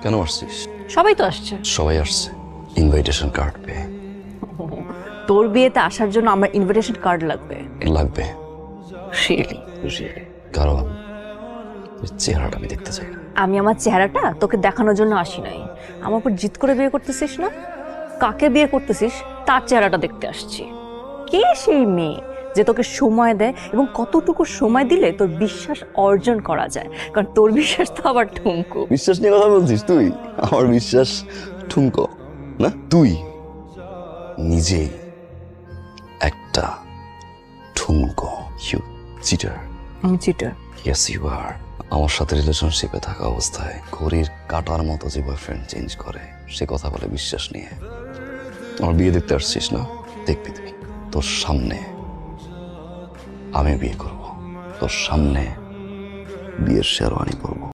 কেন আসছিস? সবাই তো আসছে। সবাই আসছে ইনভাইটেশন কার্ড পেয়ে। তোর বিয়েতে আসার জন্য আমার ইনভিটেশন কার্ড লাগবে? লাগবে Really? কারণ তোর চেহারাটা আমি দেখতে চাই না। আমি আমার চেহারাটা তোকে দেখানোর জন্য আসি নাই। আমার উপর জিদ করে বিয়ে করতেছিস না? কাকে বিয়ে করতেছিস তার চেহারাটা দেখতে আসছি। কে সেই মেয়ে যে তোকে সময় দেয় এবং কতটুকু সময় দিলে তোর বিশ্বাস অর্জন করা যায়? কারণ তোর বিশ্বাস তো আবার ঠুমকু। বিশ্বাস নিয়ে কথা বলছিস তুই? আমার বিশ্বাস ঠুমকো না, তুই নিজেই একটা ঠুমকো। You cheater. আমি চিটার? Yes you are. আমার সাথে রিলেশনশিপে থাকা অবস্থায় ঘড়ির কাটার মতো যে বয়ফ্রেন্ড চেঞ্জ করে সে কথা বলে বিশ্বাস নিয়ে আমার বিয়ে দেখতে আসছিস না? দেখবি তুই, তোর সামনে আমি বিয়ে করব, তোর সামনে বিয়ের শেরওয়ানি পরবো।